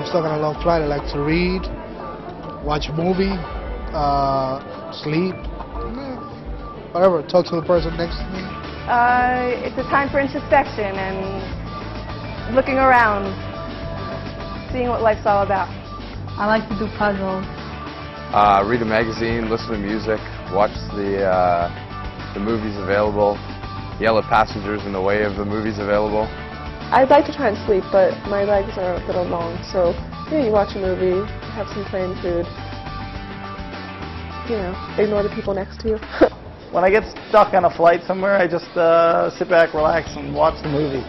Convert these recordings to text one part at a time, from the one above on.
stuck on a long flight, I like to read, watch a movie, sleep, whatever, talk to the person next to me. It's a time for introspection and looking around, seeing what life's all about. I like to do puzzles. Read a magazine, listen to music, watch the movies available, yell at passengers in the way of the movies available. I'd like to try and sleep, but my legs are a little long, so you watch a movie, have some plain food, ignore the people next to you. When I get stuck on a flight somewhere, I just sit back, relax, and watch the movie.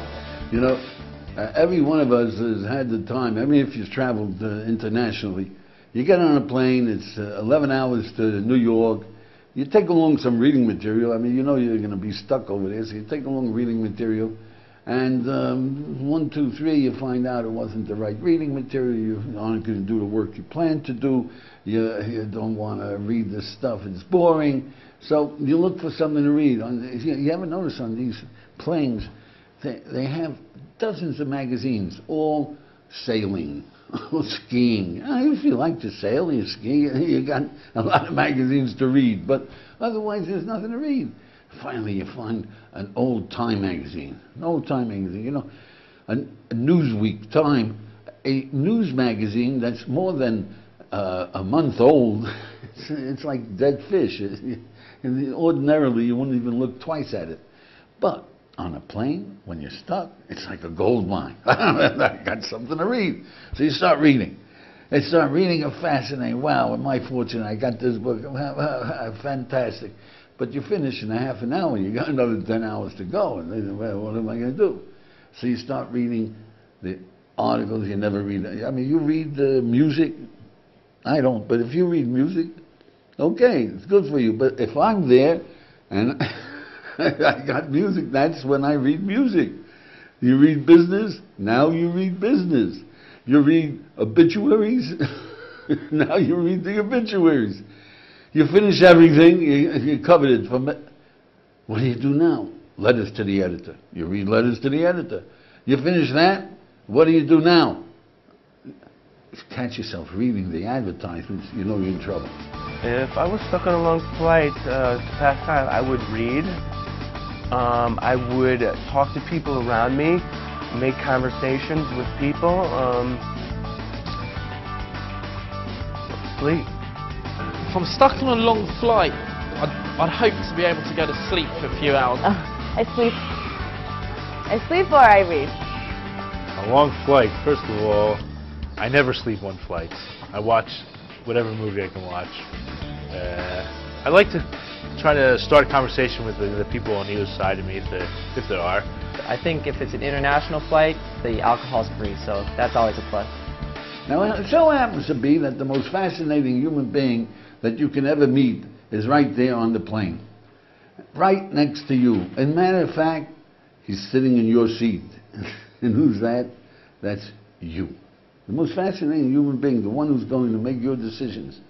You know, every one of us has had the time. I mean, if you've traveled internationally, you get on a plane, it's 11 hours to New York. You take along some reading material. I mean, you know you're going to be stuck over there, so you take along reading material. And 1, 2, 3, you find out it wasn't the right reading material. You aren't going to do the work you planned to do. You don't want to read this stuff. It's boring. So you look for something to read. You ever notice on these planes, they have dozens of magazines, all sailing, or skiing. If you like to sail, you ski, you got a lot of magazines to read, but otherwise there's nothing to read. Finally you find an old-time magazine, you know, a Newsweek, Time, a news magazine that's more than a month old. It's like dead fish. Ordinarily you wouldn't even look twice at it. But on a plane, when you're stuck, it's like a gold mine. I got something to read. So you start reading. You start reading a fascinating, wow, am I fortunate, I got this book, fantastic. But you finish in a half an hour, you got another 10 hours to go, and then, well, what am I going to do? So you start reading the articles you never read. I mean, you read music, I don't, but if you read music, okay, it's good for you. But if I'm there, and I got music, that's when I read music. You read business, now you read business. You read obituaries, now you read the obituaries. You finish everything, you covered it from it. What do you do now? Letters to the editor. You read letters to the editor. You finish that, what do you do now? Catch yourself reading the advertisements, you know you're in trouble. If I was stuck on a long flight to pass time, I would read. I would talk to people around me, make conversations with people, sleep. If I'm stuck on a long flight, I'd hope to be able to go to sleep for a few hours. I sleep or I read. A long flight, first of all, I never sleep on flights. I watch whatever movie I can watch. I like to try to start a conversation with the people on either side of me, if there are. I think if it's an international flight, the alcohol's free, so that's always a plus. Now, it so happens to be that the most fascinating human being that you can ever meet is right there on the plane, right next to you. As a matter of fact, he's sitting in your seat. And who's that? That's you. The most fascinating human being, the one who's going to make your decisions,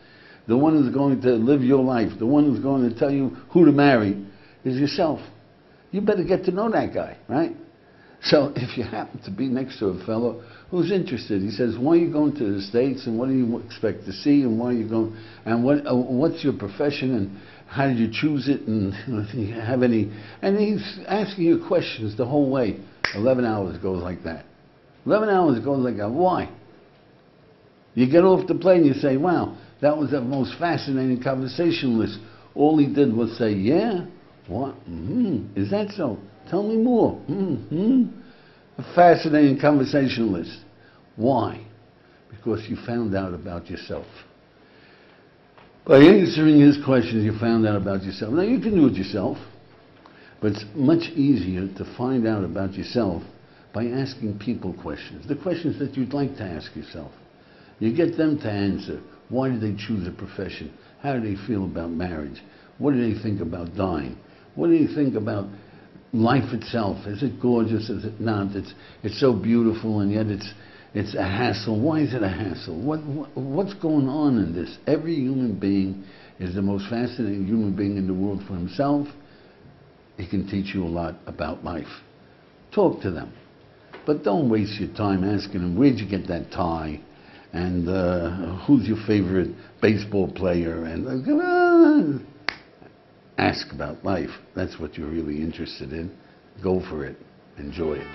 the one who's going to live your life, the one who's going to tell you who to marry, is yourself. You better get to know that guy, right? So if you happen to be next to a fellow who's interested, he says, why are you going to the States, and what do you expect to see, and why are you going, and what's your profession, and how did you choose it, and do you have any, and he's asking you questions the whole way. 11 hours goes like that. 11 hours goes like that. Why? You get off the plane, you say, wow, that was the most fascinating conversationalist. All he did was say, yeah, what? Is that so? Tell me more. A fascinating conversationalist. Why? Because you found out about yourself. By answering his questions, you found out about yourself. Now, you can do it yourself, but it's much easier to find out about yourself by asking people questions, the questions that you'd like to ask yourself. You get them to answer. Why did they choose a profession? How do they feel about marriage? What do they think about dying? What do you think about life itself? Is it gorgeous? Is it not? It's so beautiful, and yet it's a hassle. Why is it a hassle? What's going on in this? Every human being is the most fascinating human being in the world for himself. He can teach you a lot about life. Talk to them. But don't waste your time asking them, where'd you get that tie? and who's your favorite baseball player, and ask about life. That's what you're really interested in. Go for it. Enjoy it.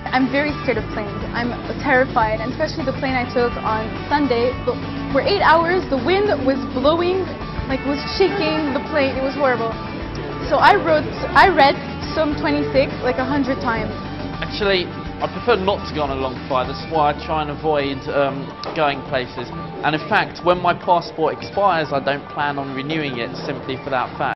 I'm very scared of planes. I'm terrified, and especially the plane I took on Sunday. For 8 hours, the wind was blowing, like it was shaking the plane. It was horrible. So I read Psalm 26 like 100 times. Actually, I prefer not to go on a long flight. That's why I try and avoid going places. And in fact, when my passport expires, I don't plan on renewing it simply for that fact.